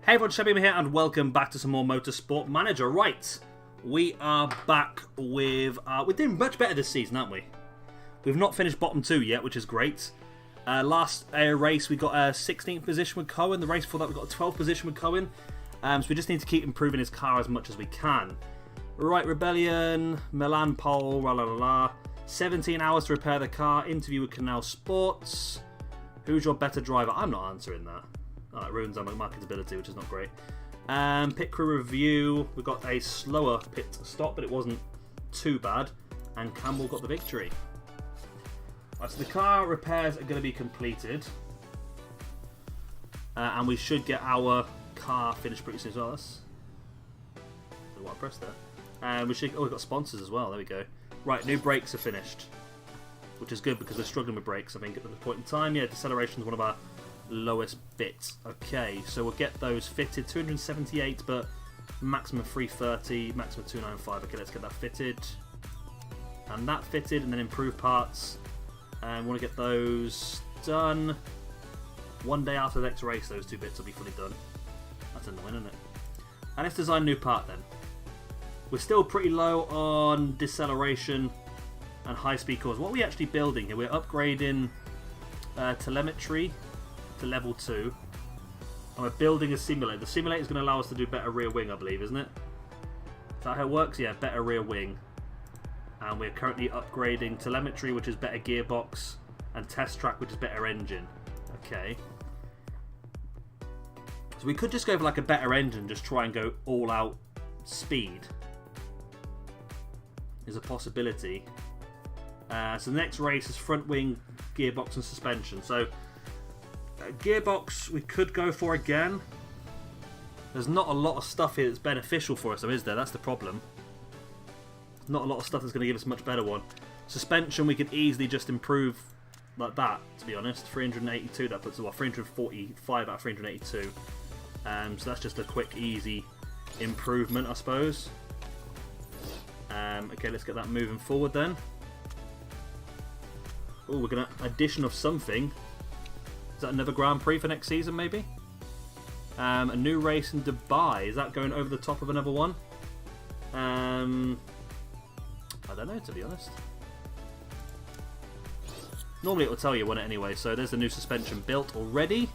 Hey everyone, Shabby here, and welcome back to some more Motorsport Manager. Right, we are back with... we're doing much better this season, aren't we? We've not finished bottom 2 yet, which is great. Last race, we got a 16th position with Cohen. The race before that, we got a 12th position with Cohen. So we just need to keep improving his car as much as we can. Right, Rebellion, Milan pole, la la la la. 17 hours to repair the car. Interview with Canal Sports. Who's your better driver? I'm not answering that. It ruins our marketability, which is not great. Pit crew review. We got a slower pit stop, but it wasn't too bad. And Campbell got the victory. Right, so the car repairs are going to be completed. And we should get our car finished pretty soon as well. That's what I pressed there. We should. Oh, we've got sponsors as well. There we go. Right, new brakes are finished. Which is good because we're struggling with brakes, I think, at this point in time. Yeah, deceleration is one of our lowest bits. Okay, so we'll get those fitted. 278, but maximum 330, maximum 295. Okay, let's get that fitted. And that fitted, and then improve parts. And we want to get those done. One day after the next race, those two bits will be fully done. That's annoying, isn't it? And let's design a new part then. We're still pretty low on deceleration and high-speed cores. What are we actually building here? We're upgrading telemetry to level 2. And we're building a simulator. The simulator is going to allow us to do better rear wing, I believe, isn't it? Is that how it works? Yeah, better rear wing. And we're currently upgrading telemetry, which is better gearbox, and test track, which is better engine. Okay. So we could just go for like a better engine, just try and go all out speed. Is a possibility. So the next race is front wing, gearbox and suspension. So gearbox we could go for again. There's not a lot of stuff here that's beneficial for us, though, is there? That's the problem. Not a lot of stuff that's going to give us a much better one. Suspension we could easily just improve like that, to be honest. 382, that puts us, well, 345 out of 382. So that's just a quick, easy improvement, I suppose. Okay, let's get that moving forward then. Oh, we're going to addition of something. Is that another Grand Prix for next season, maybe? A new race in Dubai. Is that going over the top of another one? I don't know, to be honest. Normally it will tell you on it anyway. So there's the new suspension built already.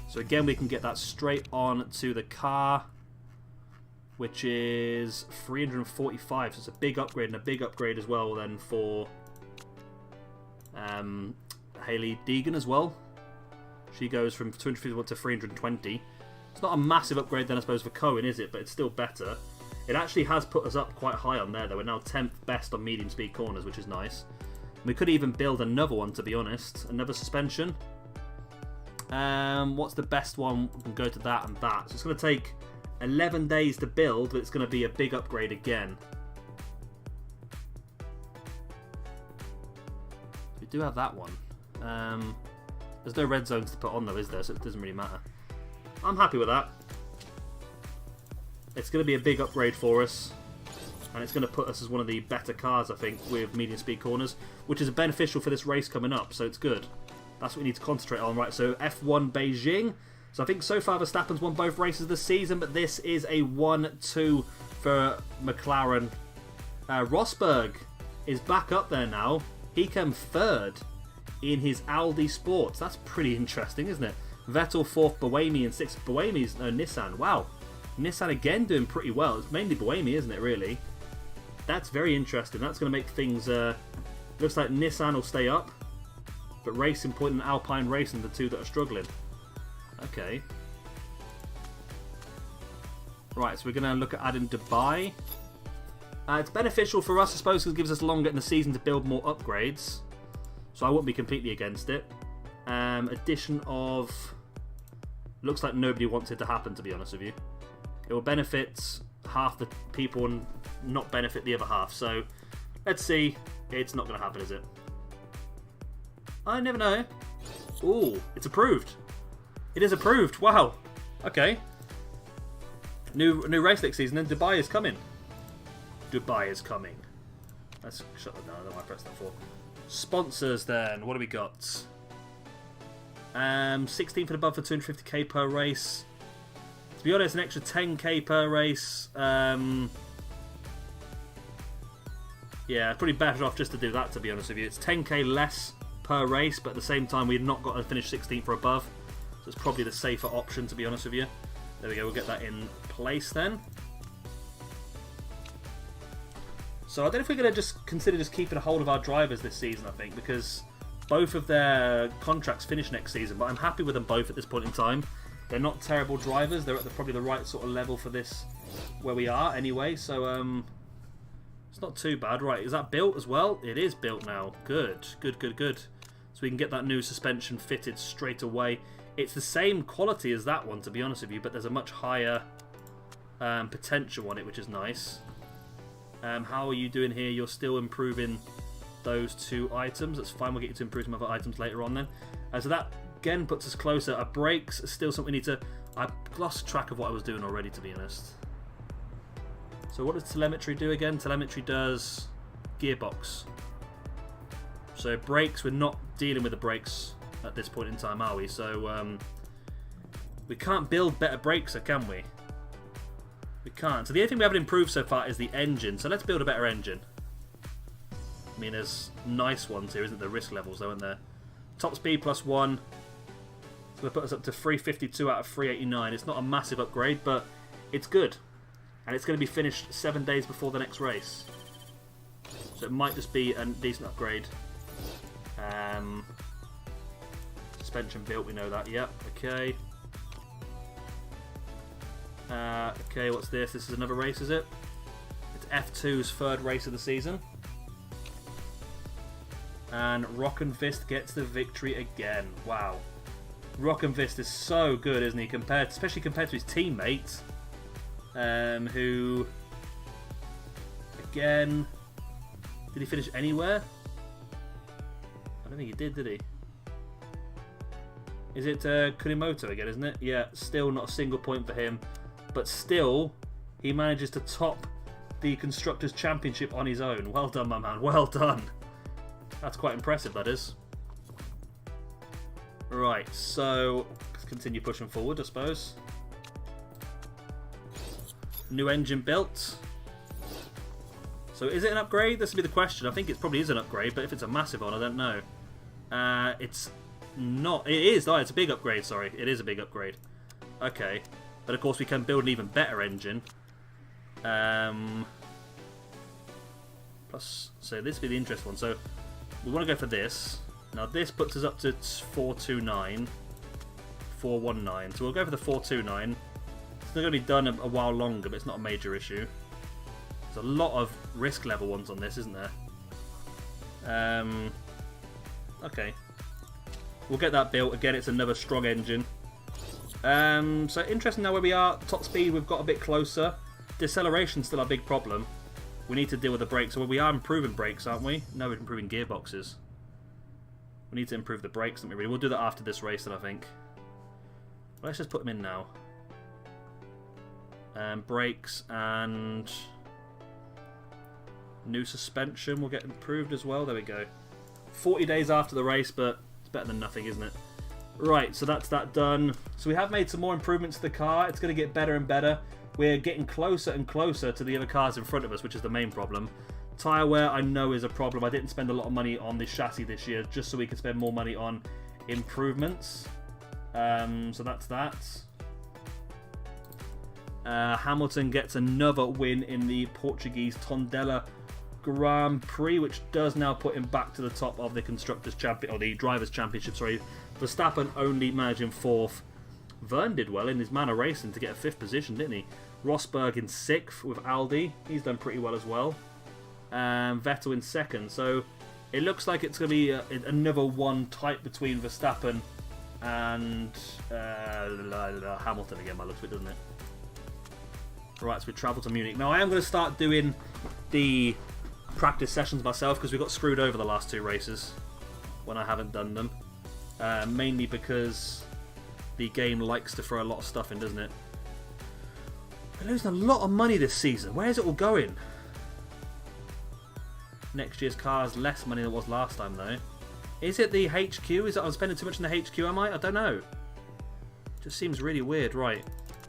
So again, we can get that straight on to the car, which is 345. So it's a big upgrade, and a big upgrade as well then for Hayley Deegan as well. She goes from 251 to 320. It's not a massive upgrade then, I suppose, for Cohen, is it? But it's still better. It actually has put us up quite high on there, though. We're now 10th best on medium speed corners, which is nice. We could even build another one, to be honest. Another suspension. What's the best one? We can go to that and that. So it's going to take 11 days to build, but it's going to be a big upgrade again. We do have that one. There's no red zones to put on though, is there? So it doesn't really matter. I'm happy with that. It's going to be a big upgrade for us. And it's going to put us as one of the better cars, I think, with medium speed corners, which is beneficial for this race coming up, so it's good. That's what we need to concentrate on. Right, so F1 Beijing. So I think so far Verstappen's won both races this season, but this is a 1-2 for McLaren. Rosberg is back up there now. He came third in his Aldi Sports. That's pretty interesting, isn't it? Vettel 4th, Buemi, and 6th. Buemi's Nissan. Wow. Nissan again doing pretty well. It's mainly Buemi, isn't it, really? That's very interesting. That's going to make things... looks like Nissan will stay up. But Racing Point and Alpine Racing, the two that are struggling. Okay. Right, so we're going to look at adding Dubai. It's beneficial for us, I suppose, because it gives us longer in the season to build more upgrades. So I wouldn't be completely against it. Addition of... Looks like nobody wants it to happen, to be honest with you. It will benefit half the people and not benefit the other half. So, let's see. It's not going to happen, is it? I never know. Ooh, it's approved. It is approved. Wow. Okay. New race next season, and Dubai is coming. Dubai is coming. Let's shut that down. I don't know why I pressed that for. Sponsors then. What do we got? 16th and above for 250k per race. To be honest, an extra 10k per race. Yeah, probably better off just to do that, to be honest with you. It's 10k less per race, but at the same time, we've not got to finish 16th or above. So it's probably the safer option, to be honest with you. There we go, we'll get that in place then. So I don't know if we're going to just consider just keeping a hold of our drivers this season, I think, because both of their contracts finish next season, but I'm happy with them both at this point in time. They're not terrible drivers, they're at probably the right sort of level for this, where we are anyway, so it's not too bad. Right, is that built as well? It is built now. Good, good, good, good. So we can get that new suspension fitted straight away. It's the same quality as that one, to be honest with you, but there's a much higher potential on it, which is nice. How are you doing here? You're still improving those 2 items. That's fine, we'll get you to improve some other items later on then. So that, again, puts us closer. Our brakes are still something we need to... I've lost track of what I was doing already, to be honest. So what does telemetry do again? Telemetry does gearbox. So brakes, we're not dealing with the brakes at this point in time, are we? So we can't build better brakes, can we? We can't. So the only thing we haven't improved so far is the engine. So let's build a better engine. I mean, there's nice ones here, isn't there? Risk levels, though, aren't there? Top speed +1. So we'll put us up to 352 out of 389. It's not a massive upgrade, but it's good. And it's going to be finished 7 days before the next race. So it might just be a decent upgrade. Suspension built, we know that. Yep, okay. Okay, what's this? This is another race, is it? It's F2's 3rd race of the season. And Rockenvist gets the victory again. Wow. Rockenvist is so good, isn't he? Especially compared to his teammates. Who, again, did he finish anywhere? I don't think he did he? Is it Kunimoto again, isn't it? Yeah, still not a single point for him. But still, he manages to top the Constructors' Championship on his own. Well done, my man. Well done. That's quite impressive, that is. Right, so let's continue pushing forward, I suppose. New engine built. So is it an upgrade? This will be the question. I think it probably is an upgrade, but if it's a massive one, I don't know. It's not. It is. Oh, it's a big upgrade, sorry. It is a big upgrade. Okay. But of course we can build an even better engine. Plus, so this will be the interesting one. So we want to go for this. Now this puts us up to 429. 419. So we'll go for the 429. It's not going to be done a while longer, but it's not a major issue. There's a lot of risk level ones on this, isn't there? Okay. We'll get that built. Again, it's another strong engine. So interesting now where we are. Top speed, we've got a bit closer. Deceleration's still our big problem. We need to deal with the brakes. So we are improving brakes, aren't we? No, we're improving gearboxes. We need to improve the brakes, don't we really? We'll do that after this race then, I think. Well, let's just put them in now. Brakes and new suspension will get improved as well. There we go. 40 days after the race, but it's better than nothing, isn't it? Right, so that's that done. So we have made some more improvements to the car. It's going to get better and better. We're getting closer and closer to the other cars in front of us, which is the main problem. Tyre wear, I know, is a problem. I didn't spend a lot of money on this chassis this year, just so we could spend more money on improvements. So that's that. Hamilton gets another win in the Portuguese Tondela Grand Prix, which does now put him back to the top of the Constructors' Champion, or the Drivers' Championship, sorry. Verstappen only managing 4th. Verne did well in his manner racing to get a 5th position, didn't he? Rosberg in 6th with Aldi. He's done pretty well as well. Vettel in 2nd. So it looks like it's going to be another one tight between Verstappen and Hamilton again, by the looks of it, doesn't it? Right, so we travel to Munich. Now, I am going to start doing the practice sessions myself because we got screwed over the last 2 races when I haven't done them. Mainly because the game likes to throw a lot of stuff in, doesn't it? We're losing a lot of money this season. Where is it all going? Next year's car has less money than it was last time, though. Is it the HQ? Is it I'm spending too much on the HQ, am I? I don't know. Just seems really weird. Right.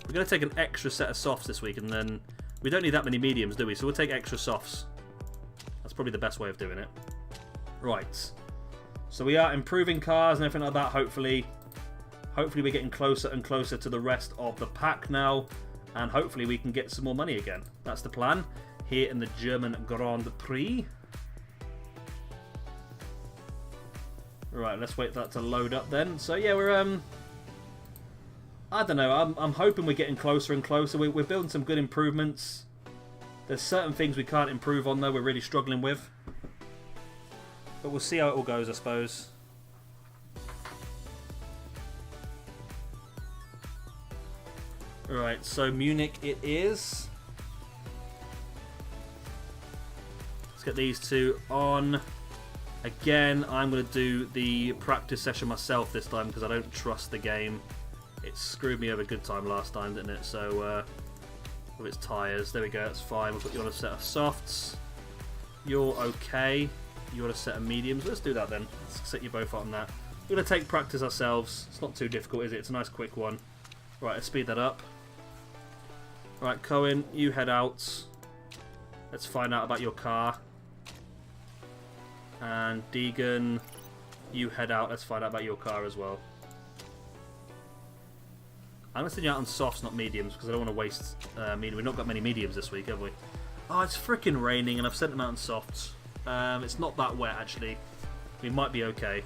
We're going to take an extra set of softs this week, and then we don't need that many mediums, do we? So we'll take extra softs. That's probably the best way of doing it. Right. So we are improving cars and everything like that, hopefully. Hopefully we're getting closer and closer to the rest of the pack now. And hopefully we can get some more money again. That's the plan here in the German Grand Prix. Right, let's wait for that to load up then. So yeah, we're I don't know. I'm hoping we're getting closer and closer. We're building some good improvements. There's certain things we can't improve on though. We're really struggling with. But we'll see how it all goes, I suppose. Right, so Munich it is. Let's get these two on. Again, I'm going to do the practice session myself this time because I don't trust the game. It screwed me over good time last time, didn't it? So, with its tyres. There we go, that's fine. We'll put you on a set of softs. You're okay. You're on a set of mediums. Let's do that then. Let's set you both up on that. We're going to take practice ourselves. It's not too difficult, is it? It's a nice quick one. Right, let's speed that up. Right, Cohen, you head out. Let's find out about your car. And Deegan, you head out. Let's find out about your car as well. I'm going to send you out on softs, not mediums, because I don't want to waste medium. We've not got many mediums this week, have we? Oh, it's freaking raining, and I've sent them out on softs. It's not that wet, actually. We might be okay.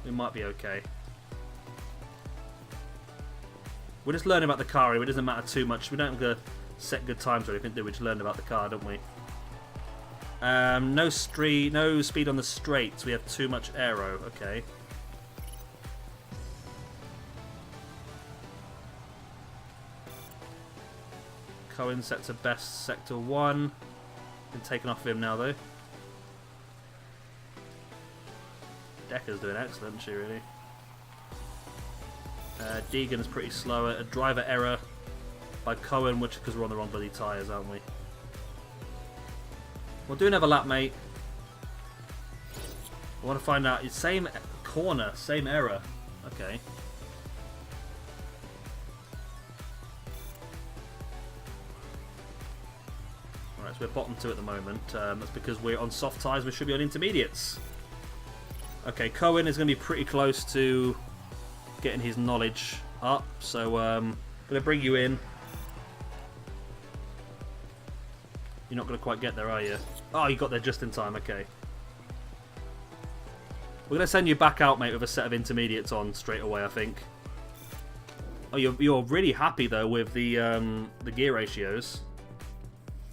We might be okay. We're just learning about the car. It doesn't matter too much. We don't have to set good times or anything, do we? Just learn about the car, don't we? No speed on the straights. We have too much aero. Okay. Cohen set to best sector 1. Been taken off of him now, though. Decker's doing excellent, isn't she, really? Deegan's pretty slow. A driver error by Cohen, which because we're on the wrong bloody tyres, aren't we? We'll do another lap, mate. I want to find out. Same corner, same error. Okay. Alright, so we're bottom 2 at the moment. That's because we're on soft tyres. We should be on intermediates. Okay, Cohen is going to be pretty close to getting his knowledge up, so I'm going to bring you in. You're not going to quite get there, are you? Oh, you got there just in time, okay. We're going to send you back out, mate, with a set of intermediates on straight away, I think. Oh, you're really happy, though, with the gear ratios.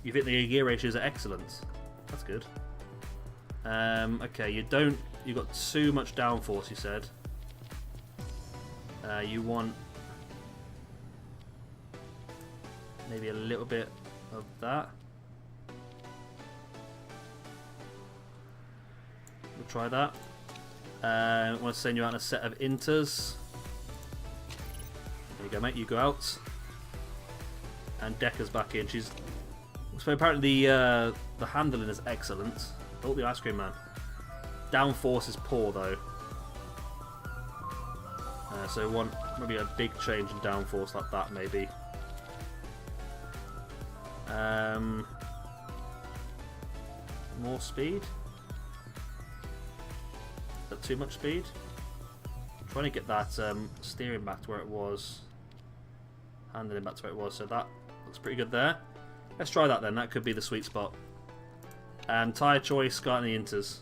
You think the gear ratios are excellent. That's good. Okay, you've got too much downforce, you said. You want maybe a little bit of that. We'll try that. I want to send you out on a set of inters. There you go, mate. You go out. And Decker's back in. So apparently the handling is excellent. Oh, the ice cream man. Downforce is poor though. So we want maybe a big change in downforce like that, maybe. More speed? Is that too much speed? I'm trying to get that steering back to where it was. Handling back to where it was, so that looks pretty good there. Let's try that then, that could be the sweet spot. And tyre choice, starting the inters.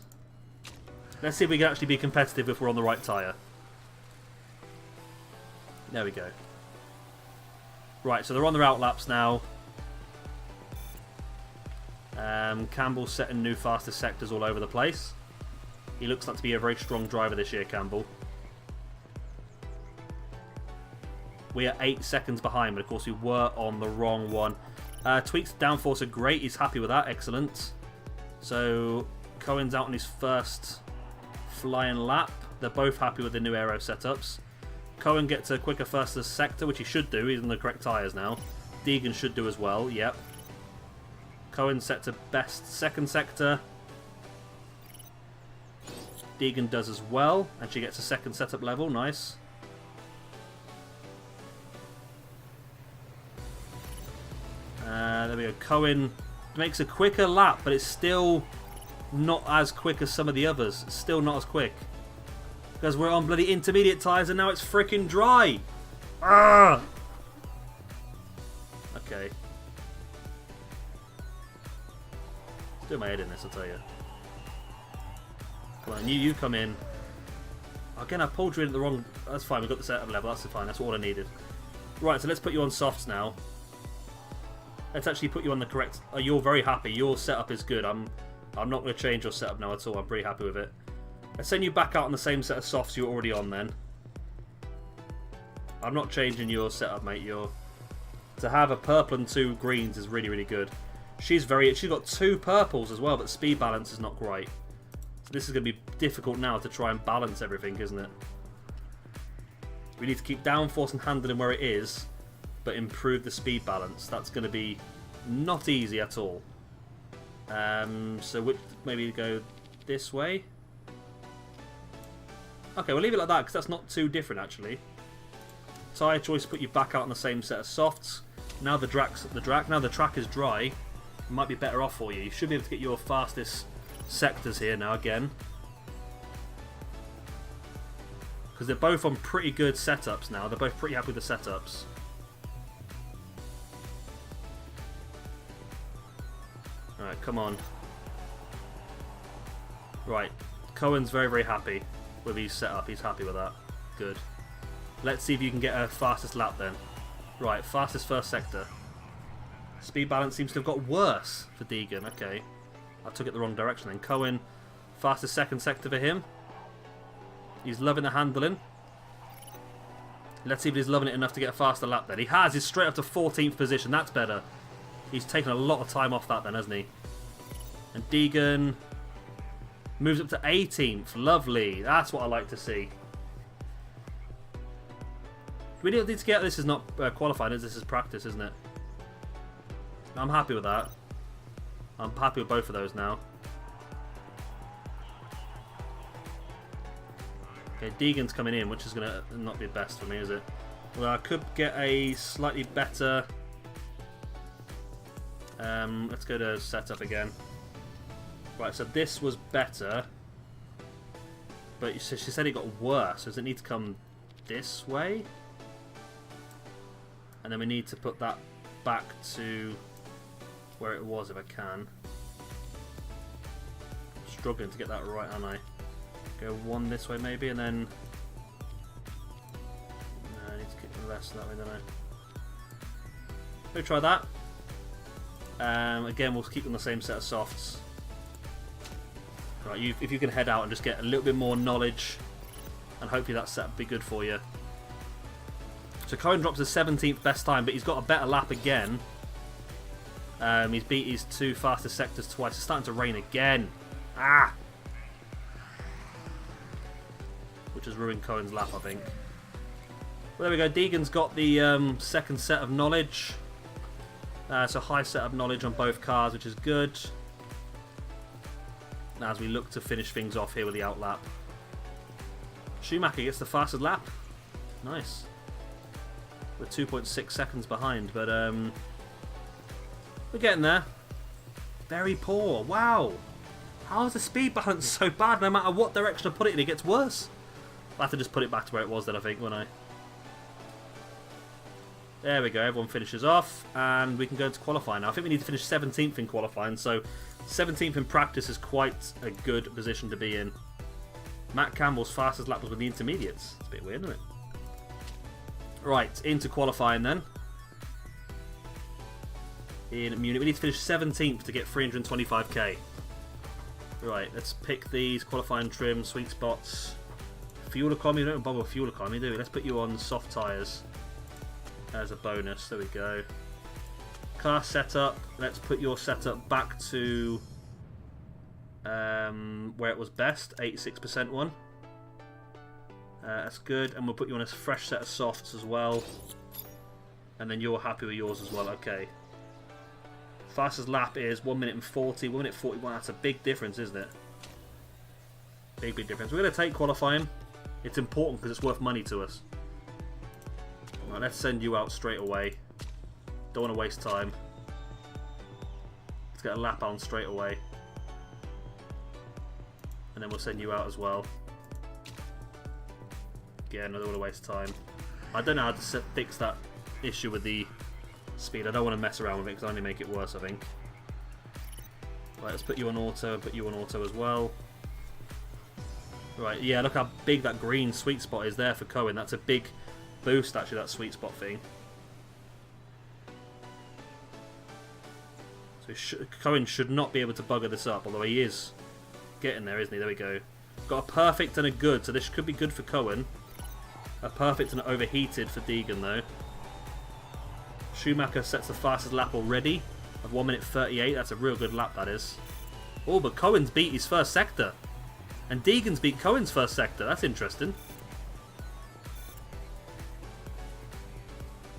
Let's see if we can actually be competitive if we're on the right tyre. There we go. Right, so they're on their out laps now. Campbell's setting new fastest sectors all over the place. He looks like to be a very strong driver this year, Campbell. We are 8 seconds behind, but of course we were on the wrong one. Tweaks downforce are great. He's happy with that. Excellent. So Cohen's out on his first flying lap. They're both happy with the new aero setups. Cohen gets a quicker fastest sector, which he should do. He's on the correct tyres now. Deegan should do as well. Yep. Cohen set to best second sector. Deegan does as well, and she gets a second setup level. Nice. There we go. Cohen makes a quicker lap, but it's still not as quick as some of the others. It's still not as quick. Because we're on bloody intermediate tyres and now it's freaking dry. Ah! Okay. Do my head in this, I'll tell you. Come on, you come in. Again, I pulled you in at the wrong... That's fine, we've got the setup level, that's fine, that's all I needed. Right, so let's put you on softs now. Let's actually put you on the correct... Oh, you're very happy, your setup is good. I'm not going to change your setup now at all, I'm pretty happy with it. Let's send you back out on the same set of softs you're already on then. I'm not changing your setup, mate. To have a purple and 2 greens is really, really good. She's got 2 purples as well, but speed balance is not great. So this is going to be difficult now to try and balance everything, isn't it? We need to keep downforce and handling where it is, but improve the speed balance. That's going to be not easy at all. So maybe go this way. Okay, we'll leave it like that because that's not too different actually. Tyre choice, put you back out on the same set of softs. Now the track is dry. It might be better off for you. You should be able to get your fastest sectors here now again. Because they're both on pretty good setups now. They're both pretty happy with the setups. Alright, come on. Right. Cohen's very, very happy with his setup. He's happy with that. Good. Let's see if you can get a fastest lap then. Right, fastest first sector. Speed balance seems to have got worse for Deegan. Okay. I took it the wrong direction then. Cohen, fastest second sector for him. He's loving the handling. Let's see if he's loving it enough to get a faster lap then. He has. He's straight up to 14th position. That's better. He's taken a lot of time off that then, hasn't he? And Deegan moves up to 18th. Lovely. That's what I like to see. We don't need to get... This is not qualifying, this is practice, isn't it? I'm happy with that. I'm happy with both of those now. Okay, Deegan's coming in, which is going to not be best for me, is it? Well, I could get a slightly better... let's go to setup again. Right, so this was better. But she said it got worse. Does it need to come this way? And then we need to put that back to where it was if I can. I'm struggling to get that right, aren't I? Go one this way maybe, and then... No, I need to keep the rest that way, don't I? We'll try that. Again, we'll keep on the same set of softs. Right, if you can head out and just get a little bit more knowledge, and hopefully that set will be good for you. So Cohen drops his 17th best time, but he's got a better lap again. He's beat his 2 fastest sectors twice. It's starting to rain again. Ah! Which has ruined Cohen's lap, I think. Well, there we go. Deegan's got the second set of knowledge. So high set of knowledge on both cars, which is good. Now as we look to finish things off here with the outlap. Schumacher gets the fastest lap. Nice. We're 2.6 seconds behind, but we're getting there. Very poor. Wow. How is the speed balance so bad? No matter what direction I put it in, it gets worse. I'll have to just put it back to where it was then, I think, won't I? There we go. Everyone finishes off, and we can go into qualifying now. I think we need to finish 17th in qualifying, so 17th in practice is quite a good position to be in. Matt Campbell's fastest lap was with the intermediates. It's a bit weird, isn't it? Right, into qualifying then. In Munich, we need to finish 17th to get 325k. Right, let's pick these qualifying trim, sweet spots. Fuel economy, we don't bother with fuel economy, do we? Let's put you on soft tyres as a bonus. There we go. Car setup, let's put your setup back to where it was best, 86% one. That's good, and we'll put you on a fresh set of softs as well. And then you're happy with yours as well, okay. Fastest lap is 1 minute and 40, 1 minute 41. That's a big difference, isn't it? Big, big difference. We're going to take qualifying. It's important because it's worth money to us. Right, let's send you out straight away. Don't want to waste time. Let's get a lap on straight away. And then we'll send you out as well. Again, I don't want to waste time. I don't know how to fix that issue with the speed. I don't want to mess around with it because I only make it worse, I think. Right, let's put you on auto and put you on auto as well. Right, yeah, look how big that green sweet spot is there for Cohen. That's a big boost, actually, that sweet spot thing. So Cohen should not be able to bugger this up, although he is getting there, isn't he? There we go. Got a perfect and a good, so this could be good for Cohen. A perfect and overheated for Deegan, though. Schumacher sets the fastest lap already of 1 minute 38. That's a real good lap, that is. Oh, but Cohen's beat his first sector. And Deegan's beat Cohen's first sector. That's interesting.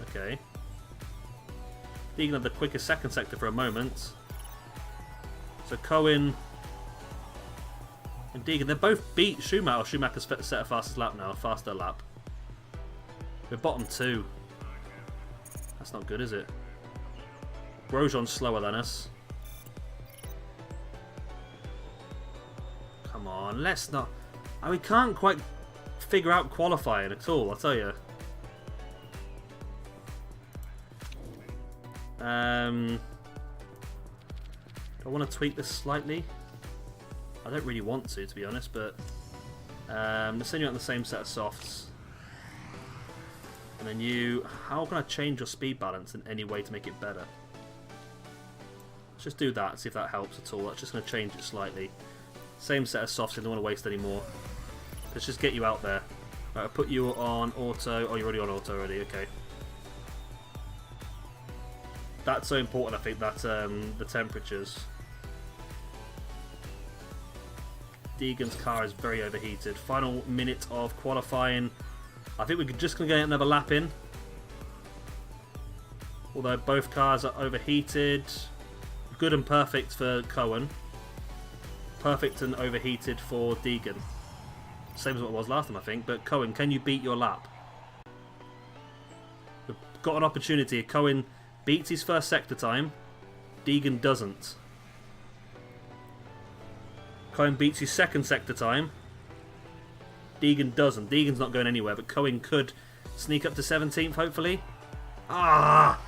Okay. Deegan had the quickest second sector for a moment. So Cohen and Deegan, they both beat Schumacher. Schumacher's set a fastest lap now, a faster lap. We're bottom 2. That's not good, is it? Grosjean's slower than us. Come on, let's not... we can't quite figure out qualifying at all, I'll tell you. Do I want to tweak this slightly? I don't really want to be honest, but... let's send you out the same set of softs. And then you... How can I change your speed balance in any way to make it better? Let's just do that, see if that helps at all. That's just going to change it slightly. Same set of softs, I don't want to waste any more. Let's just get you out there. Right, I'll put you on auto. Oh, you're already on auto already, okay. That's so important, I think, that the temperatures. Deegan's car is very overheated. Final minute of qualifying. I think we're just going to get another lap in. Although both cars are overheated. Good and perfect for Cohen. Perfect and overheated for Deegan. Same as what it was last time, I think. But Cohen, can you beat your lap? We've got an opportunity. Cohen beats his first sector time. Deegan doesn't. Cohen beats his second sector time. Deegan doesn't. Deegan's not going anywhere, but Cohen could sneak up to 17th, hopefully. Ah!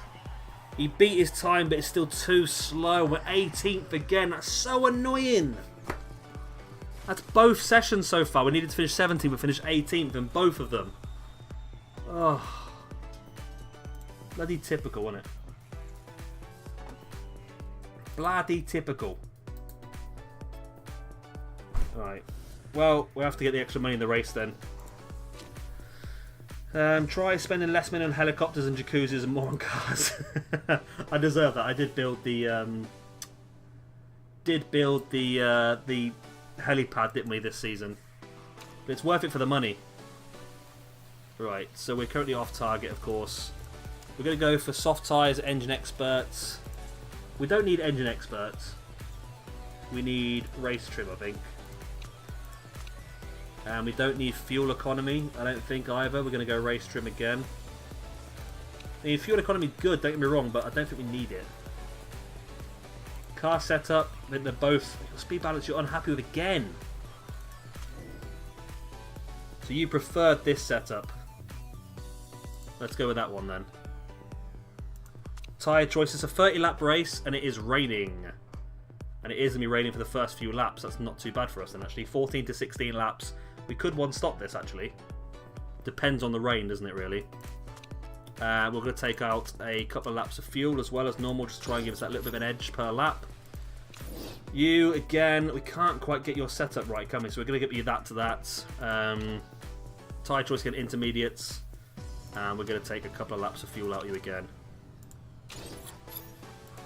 He beat his time, but it's still too slow. We're 18th again. That's so annoying. That's both sessions so far. We needed to finish 17th, but finished 18th in both of them. Oh. Bloody typical, wasn't it? Bloody typical. Right. Well, we'll have to get the extra money in the race then. Try spending less money on helicopters and jacuzzis and more on cars. I deserve that. I did build the helipad, didn't we, this season? But it's worth it for the money. Right, so we're currently off target, of course. We're going to go for soft tyres, engine experts. We don't need engine experts. We need race trim, I think. And we don't need fuel economy, I don't think, either. We're going to go race trim again. I mean, fuel economy good, don't get me wrong, but I don't think we need it. Car setup, I think they're both... Speed balance you're unhappy with again. So you preferred this setup. Let's go with that one then. Tyre choice, it's a 30-lap race, and it is raining. And it is going to be raining for the first few laps. That's not too bad for us then, actually. 14 to 16 laps. We could one-stop this, actually. Depends on the rain, doesn't it, really? We're going to take out a couple of laps of fuel as well as normal, just to try and give us that little bit of an edge per lap. You, again, we can't quite get your setup right, can we? So we're going to get you that to that. Tyre choice, again, intermediates. And we're going to take a couple of laps of fuel out of you again.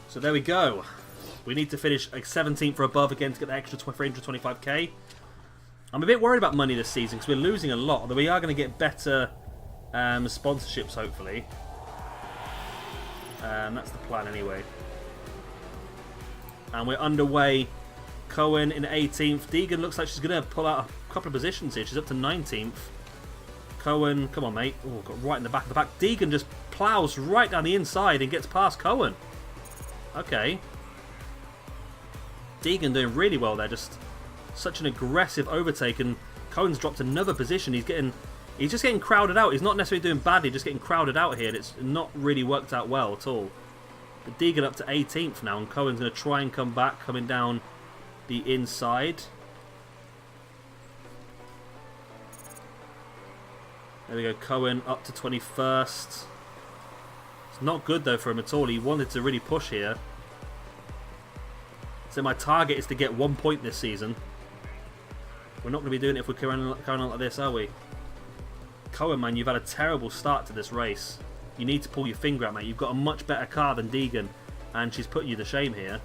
So there we go. We need to finish like 17th or above again to get the extra 325k. I'm a bit worried about money this season because we're losing a lot, although we are going to get better sponsorships, hopefully. That's the plan anyway. And we're underway. Cohen in 18th. Deegan looks like she's going to pull out a couple of positions here. She's up to 19th. Cohen, come on, mate. Oh, got right in the back of the pack. Deegan just plows right down the inside and gets past Cohen. Okay. Deegan doing really well there. Just such an aggressive overtake, and Cohen's dropped another position. He's just getting crowded out. He's not necessarily doing badly, just getting crowded out here, and it's not really worked out well at all. But Deegan up to 18th now, and Cohen's going to try and come back, coming down the inside. There we go, Cohen up to 21st. It's not good though for him at all. He wanted to really push here. So my target is to get 1 point this season. We're not going to be doing it if we're going on like this, are we? Cohen, man, you've had a terrible start to this race. You need to pull your finger out, mate. You've got a much better car than Deegan, and she's putting you to shame here.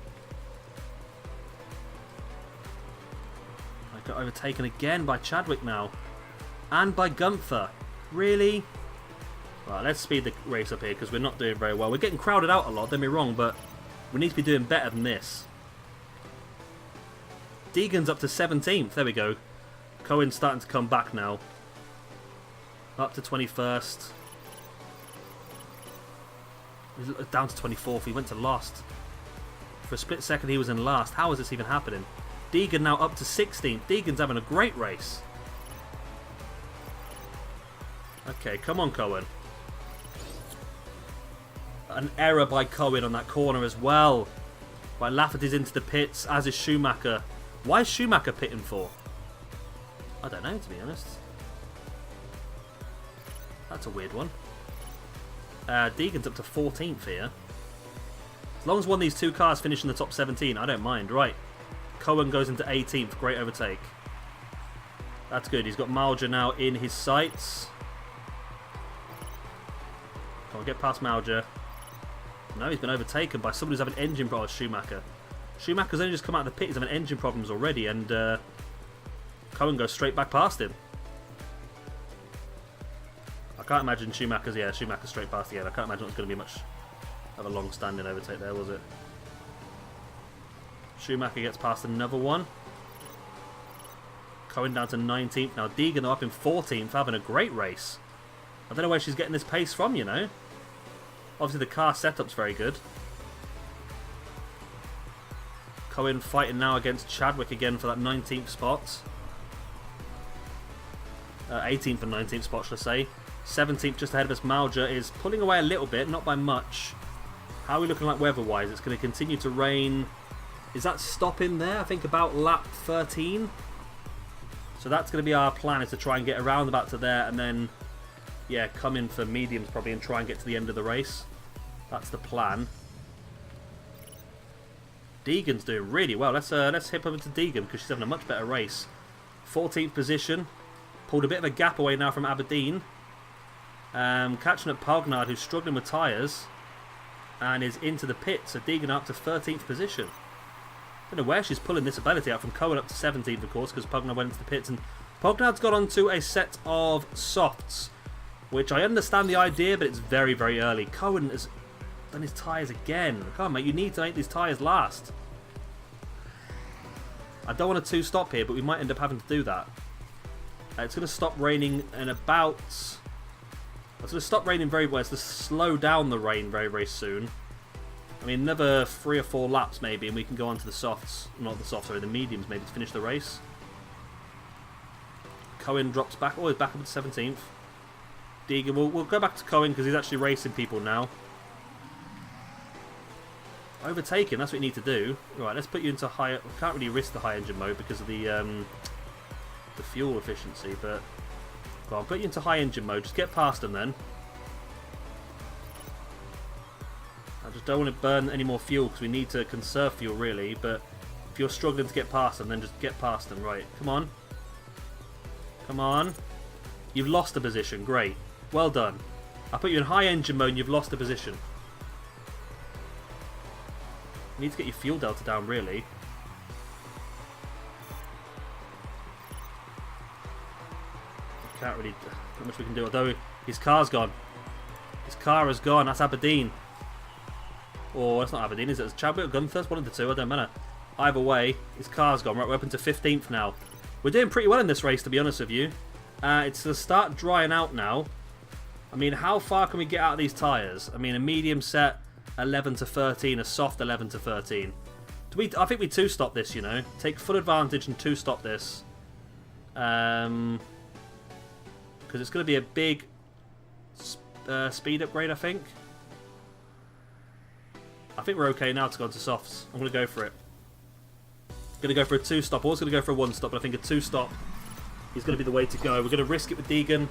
I got overtaken again by Chadwick now. And by Gunther. Really? Right, let's speed the race up here because we're not doing very well. We're getting crowded out a lot, don't be wrong, but we need to be doing better than this. Deegan's up to 17th. There we go. Cohen's starting to come back now. Up to 21st. He's down to 24th. He went to last. For a split second he was in last. How is this even happening? Deegan now up to 16th. Deegan's having a great race. Okay, come on, Cohen. An error by Cohen on that corner as well. Right, Lafferty's into the pits, as is Schumacher. Why is Schumacher pitting for? I don't know, to be honest. That's a weird one. Deegan's up to 14th here. As long as one of these two cars finish in the top 17, I don't mind. Right, Cohen goes into 18th. Great overtake. That's good. He's got Malger now in his sights. Come on, get past Malger. No, he's been overtaken by someone who's having engine problems. Schumacher. Schumacher's only just come out of the pit. He's having engine problems already, and Cohen goes straight back past him. I can't imagine Schumacher's straight past again. I can't imagine it's going to be much of a long-standing overtake there, was it? Schumacher gets past another one. Cohen down to 19th now. Deegan up in 14th, having a great race. I don't know where she's getting this pace from, you know. Obviously the car setup's very good. Cohen fighting now against Chadwick again for that 19th spot. 18th and 19th spot, should I say. 17th just ahead of us. Malger is pulling away a little bit, not by much. How are we looking like weather-wise? It's going to continue to rain. Is that stopping there? I think about lap 13. So that's going to be our plan, is to try and get around about to there and then, yeah, come in for mediums probably and try and get to the end of the race. That's the plan. Deegan's doing really well. Let's hip over to Deegan because she's having a much better race. 14th position. Pulled a bit of a gap away now from Aberdeen. Catching up Pognard, who's struggling with tyres. And is into the pit. So Deegan up to 13th position. I don't know where she's pulling this ability out from. Cohen up to 17th, of course, because Pognard went into the pits. And Pognard's got onto a set of softs, which I understand the idea, but it's very, very early. Cohen has done his tyres again. Come on, mate, you need to make these tyres last. I don't want to two-stop here, but we might end up having to do that. It's going to stop raining in about... It's going to stop raining very well. It's going to slow down the rain very, very soon. I mean, another 3 or 4 laps maybe, and we can go on to the softs. Not the softs, sorry, the mediums maybe to finish the race. Cohen drops back. Oh, he's back up to 17th. Deegan, we'll go back to Cohen because he's actually racing people now. Overtaking, that's what you need to do. Right, let's put you into high... We can't really risk the high engine mode because of the fuel efficiency, but... Well, I'll put you into high engine mode. Just get past them then. I just don't want to burn any more fuel because we need to conserve fuel really, but if you're struggling to get past them, then just get past them. Right, come on. Come on. You've lost a position. Great. Well done. I put you in high engine mode and you've lost a position. You need to get your fuel delta down really. Can't really... Not much we can do, although his car's gone. His car has gone. That's Aberdeen. Or that's not Aberdeen, is it? It's Chadwick or Gunther? It's one of the two, I don't matter. Either way, his car's gone. Right, we're up into 15th now. We're doing pretty well in this race, to be honest with you. It's to start drying out now. I mean, how far can we get out of these tyres? I mean, a medium set, 11 to 13. A soft, 11 to 13. I think we two-stop this, you know. Take full advantage and two-stop this. Because it's going to be a big speed upgrade, I think. I think we're okay now to go into softs. I'm going to go for it. Going to go for a two-stop. I was going to go for a one-stop, but I think a two-stop is going to be the way to go. We're going to risk it with Deegan.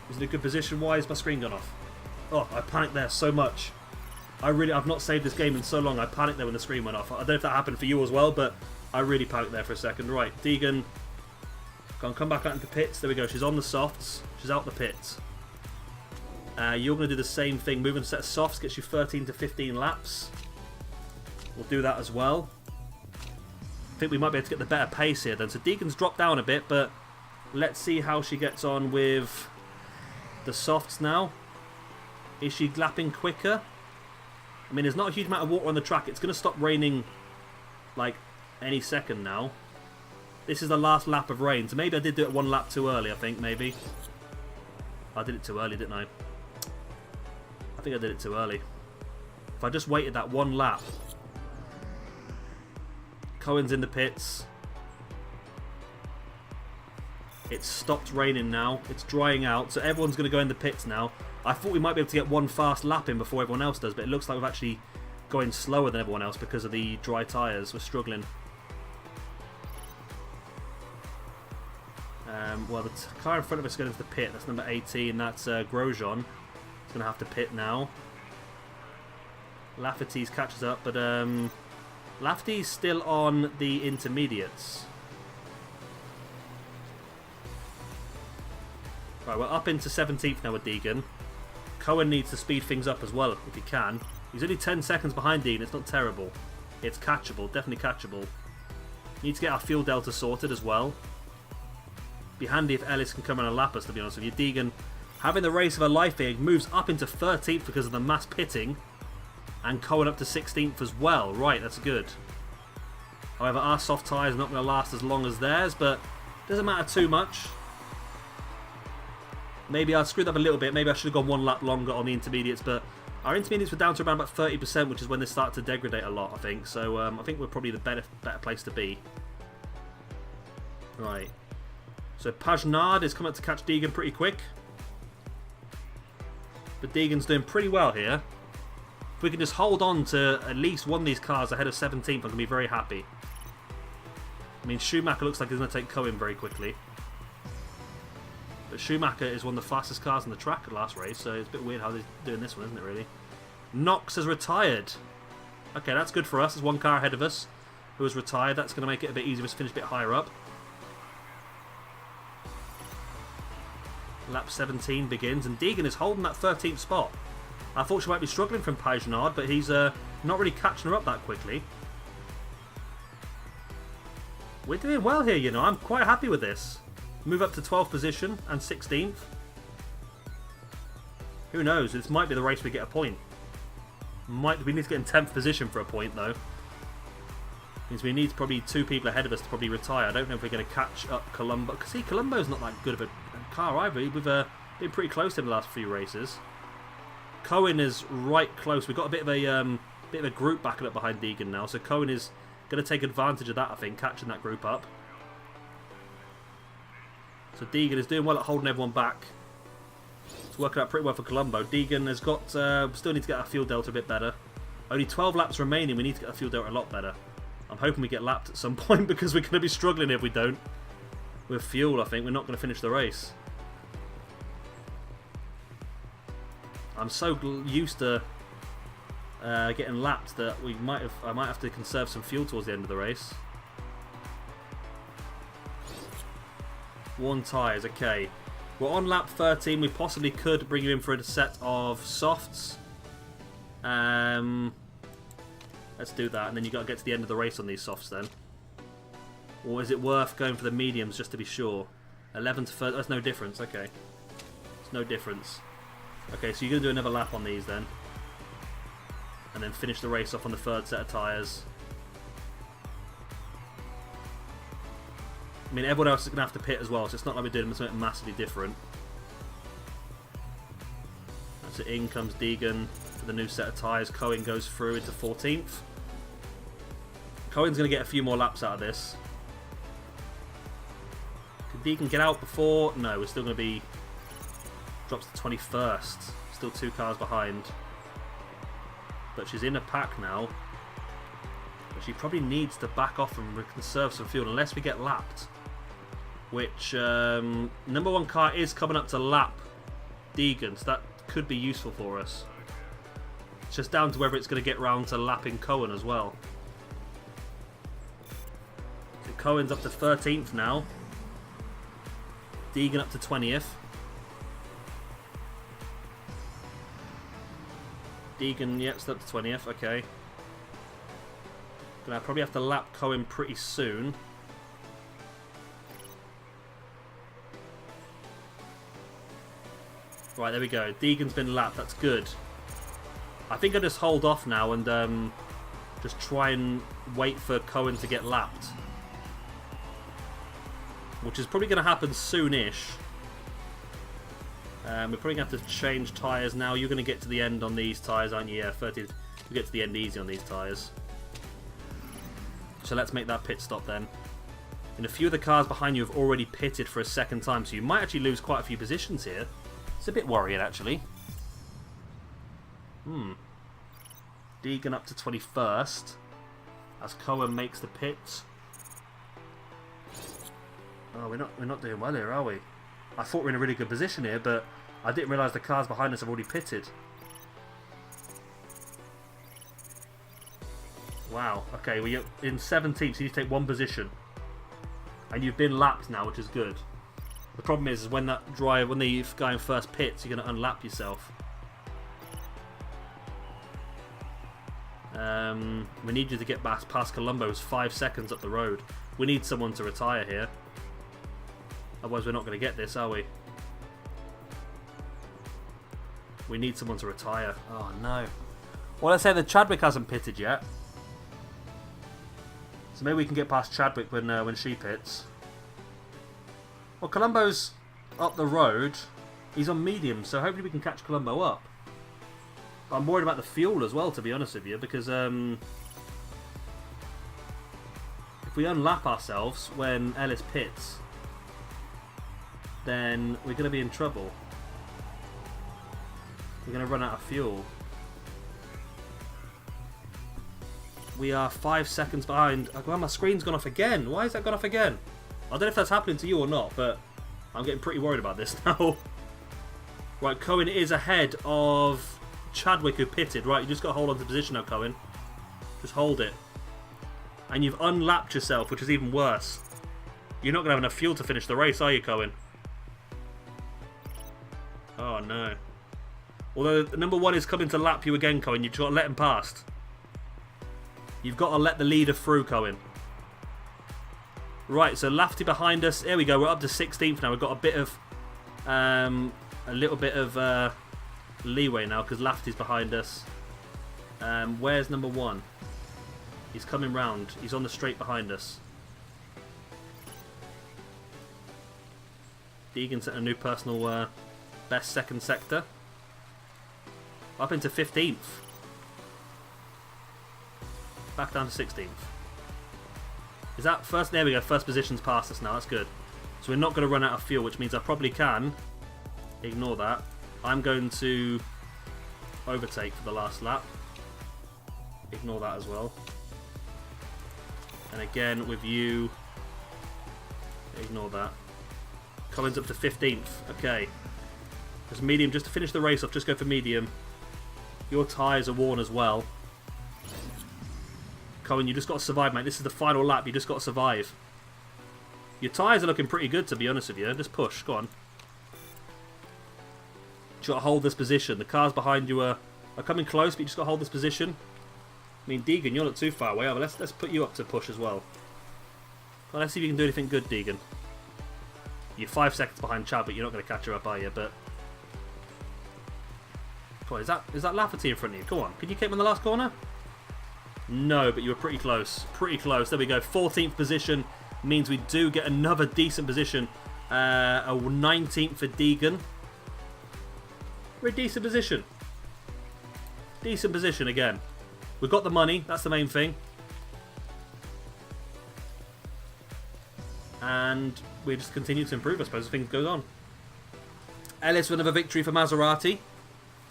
He's in a good position. Why is my screen gone off? Oh, I panicked there so much. I've not saved this game in so long. I panicked there when the screen went off. I don't know if that happened for you as well, but I really panicked there for a second. Right, Deegan. Come back out into the pits. There we go. She's on the softs. She's out the pits. You're going to do the same thing. Moving a set of softs gets you 13 to 15 laps. We'll do that as well. I think we might be able to get the better pace here then. So Deegan's dropped down a bit, but let's see how she gets on with the softs now. Is she lapping quicker? I mean, there's not a huge amount of water on the track. It's going to stop raining like any second now. This is the last lap of rain. So maybe I did do it one lap too early, I think, maybe. I did it too early, didn't I? I think I did it too early. If I just waited that one lap. Cohen's in the pits. It's stopped raining now. It's drying out. So everyone's going to go in the pits now. I thought we might be able to get one fast lap in before everyone else does, but it looks like we're actually going slower than everyone else because of the dry tyres. We're struggling. Well, the car in front of us is going into the pit. That's number 18. That's Grosjean. He's going to have to pit now. Lafferty's catches up, but Lafferty's still on the intermediates. Right, we're up into 17th now with Deegan. Cohen needs to speed things up as well, if he can. He's only 10 seconds behind Deegan. It's not terrible. It's catchable. Definitely catchable. Need to get our fuel delta sorted as well. Be handy if Ellis can come and lap us, to be honest with you. Deegan, having the race of her life here, moves up into 13th because of the mass pitting. And Cohen up to 16th as well. Right, that's good. However, our soft tyres are not going to last as long as theirs, but it doesn't matter too much. Maybe I screwed up a little bit. Maybe I should have gone one lap longer on the intermediates, but our intermediates were down to around about 30%, which is when they start to degrade a lot, I think. So I think we're probably the better place to be. Right. So Pajnard is coming up to catch Deegan pretty quick. But Deegan's doing pretty well here. If we can just hold on to at least one of these cars ahead of 17th, I'm going to be very happy. I mean, Schumacher looks like he's going to take Cohen very quickly. But Schumacher is one of the fastest cars on the track at last race, so it's a bit weird how they're doing this one, isn't it, really? Knox has retired. Okay, that's good for us. There's one car ahead of us who has retired. That's going to make it a bit easier to finish a bit higher up. Lap 17 begins, and Deegan is holding that 13th spot. I thought she might be struggling from Pajnard, but he's not really catching her up that quickly. We're doing well here, you know. I'm quite happy with this. Move up to 12th position and 16th. Who knows? This might be the race we get a point. We need to get in 10th position for a point, though. Means we need probably two people ahead of us to probably retire. I don't know if we're going to catch up Colombo. Because, see, Colombo's not that good of a car either. We've been pretty close in the last few races. Cohen is right close. We've got a bit of a group backing up behind Deegan now. So Cohen is going to take advantage of that, I think, catching that group up. So Deegan is doing well at holding everyone back. It's working out pretty well for Colombo. Deegan has got still need to get our fuel delta a bit better. Only 12 laps remaining. We need to get our fuel delta a lot better. I'm hoping we get lapped at some point because we're going to be struggling if we don't. With fuel, I think we're not going to finish the race. I'm so used to getting lapped that I might have to conserve some fuel towards the end of the race. Worn tyres, okay. We're on lap 13. We possibly could bring you in for a set of softs. Let's do that, and then you've got to get to the end of the race on these softs then. Or is it worth going for the mediums just to be sure? 11 to 30, that's no difference, okay. It's no difference. Okay, so you're going to do another lap on these then. And then finish the race off on the third set of tyres. I mean, everyone else is going to have to pit as well, so it's not like we're doing something massively different. So in comes Deegan for the new set of tyres. Cohen goes through into 14th. Cohen's going to get a few more laps out of this. Can Deegan get out before? No, we're still going to be... Drops to 21st. Still 2 cars behind. But she's in a pack now. But she probably needs to back off and conserve some fuel unless we get lapped. Which, number 1 car is coming up to lap Deegan, so that could be useful for us. It's just down to whether it's going to get round to lapping Cohen as well. So Cohen's up to 13th now. Deegan up to 20th. Deegan, yep, still up to 20th, okay. Gonna probably have to lap Cohen pretty soon. Right, there we go. Deegan's been lapped, that's good. I think I'll just hold off now and just try and wait for Cohen to get lapped. Which is probably going to happen soon-ish. We're probably going to have to change tyres now. You're going to get to the end on these tyres, aren't you? Yeah, 30. You get to the end easy on these tyres. So let's make that pit stop then. And a few of the cars behind you have already pitted for a second time, so you might actually lose quite a few positions here. It's a bit worrying, actually. Deegan up to 21st as Cohen makes the pit. Oh, we're not doing well here, are we? I thought we were in a really good position here, but I didn't realise the cars behind us have already pitted. Wow. Okay, we're in 17th, so you need to take 1 position, and you've been lapped now, which is good. The problem is when the guy in first pits, you're going to unlap yourself. We need you to get past Colombo, who's 5 seconds up the road. We need someone to retire here. Otherwise we're not going to get this, are we? We need someone to retire. Oh no. Well, let's say that Chadwick hasn't pitted yet. So maybe we can get past Chadwick when she pits. Well, Colombo's up the road. He's on medium, so hopefully we can catch Colombo up. But I'm worried about the fuel as well, to be honest with you, because if we unlap ourselves when Ellis pits, then we're going to be in trouble. We're going to run out of fuel. We are 5 seconds behind. Oh, my screen's gone off again. Why has that gone off again? I don't know if that's happening to you or not, but I'm getting pretty worried about this now. Right, Cohen is ahead of Chadwick, who pitted. Right, you just got to hold on to the position now, Cohen. Just hold it. And you've unlapped yourself, which is even worse. You're not going to have enough fuel to finish the race, are you, Cohen? Oh, no. Although number 1 is coming to lap you again, Cohen. You've got to let him past. You've got to let the leader through, Cohen. Right, so Lafferty behind us. There we go. We're up to 16th now. We've got a bit of, a little bit of leeway now because Lafferty's behind us. Where's number 1? He's coming round. He's on the straight behind us. Deegan set a new personal best second sector. Up into 15th. Back down to 16th. Is that first? There we go. First position's past us now. That's good. So we're not going to run out of fuel, which means I probably can ignore that. I'm going to overtake for the last lap. Ignore that as well. And again with you, ignore that. Collins up to 15th. Okay. Just medium, just to finish the race off, just go for medium. Your tyres are worn as well. Cohen, you just got to survive, mate. This is the final lap. You just got to survive. Your tyres are looking pretty good, to be honest with you. Just push. Go on. You got to hold this position. The cars behind you are coming close, but you just got to hold this position. I mean, Deegan, you're not too far away, but let's put you up to push as well. Well, let's see if you can do anything good, Deegan. You're 5 seconds behind Chad, but you're not going to catch her up, are you? But come on, is that Lafferty in front of you? Come on, can you keep him in the last corner? No, but you were pretty close. Pretty close. There we go. 14th position means we do get another decent position. A 19th for Deegan. We're in a decent position. Decent position again. We've got the money. That's the main thing. and we just continue to improve, I suppose, as things go on. Ellis with another victory for Maserati.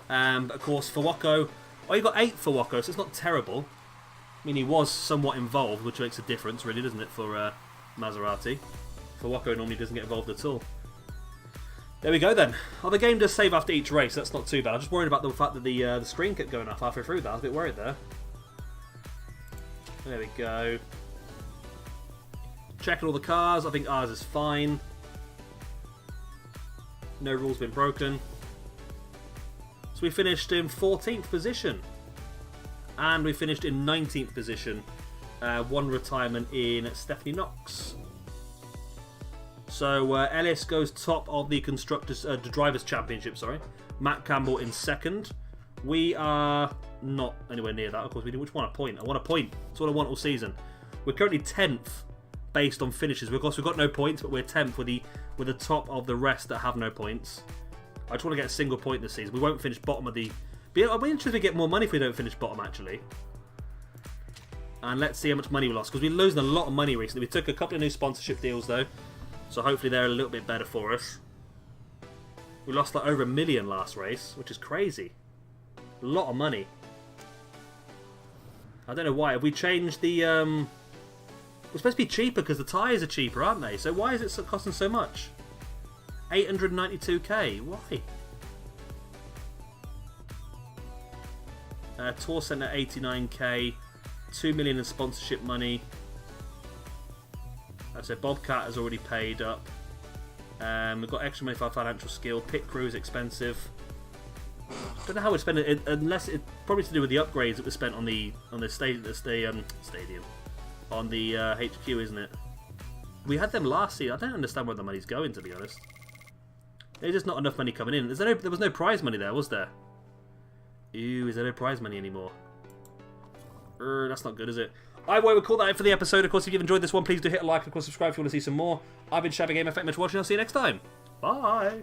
But of course, Fawako, oh, he got 8th for Wako, so it's not terrible. I mean, he was somewhat involved, which makes a difference, really, doesn't it, for Maserati. Fawako normally doesn't get involved at all. There we go, then. Oh, the game does save after each race, that's not too bad. I'm just worried about the fact that the screen kept going off halfway through that. I was a bit worried there. There we go. Checking all the cars. I think ours is fine. No rules been broken. So we finished in 14th position. And we finished in 19th position. One retirement in Stephanie Knox. So Ellis goes top of the constructors, the drivers' championship. Sorry, Matt Campbell in second. We are not anywhere near that. Of course, we do. Which one? A point. I want a point. That's what I want all season. We're currently 10th based on finishes. Of course, we've got no points, but we're 10th with the top of the rest that have no points. I just want to get a single point this season. We won't finish bottom of the. I'll be interested to get more money if we don't finish bottom actually. And let's see how much money we lost because we're losing a lot of money recently. We took a couple of new sponsorship deals though. So hopefully they're a little bit better for us. We lost like over $1 million last race, which is crazy. A lot of money. I don't know why. Have we changed the... We're supposed to be cheaper because the tyres are cheaper, aren't they? So why is it costing so much? 892k. Why? Tour Centre 89k. 2 million in sponsorship money. So Bobcat has already paid up. We've got extra money for our financial skill. Pit crew is expensive. Don't know how we're spending it, unless it's probably to do with the upgrades that were spent on the stadium, on the HQ, isn't it? We had them last year. I don't understand where the money's going, to be honest. There's just not enough money coming in. There was no prize money there, was there? Ew, is there no prize money anymore? That's not good, is it? Either way, we'll call that it for the episode. Of course, if you've enjoyed this one, please do hit a like and of course subscribe if you want to see some more. I've been Shabby Gamer. Thank you much for watching. I'll see you next time. Bye.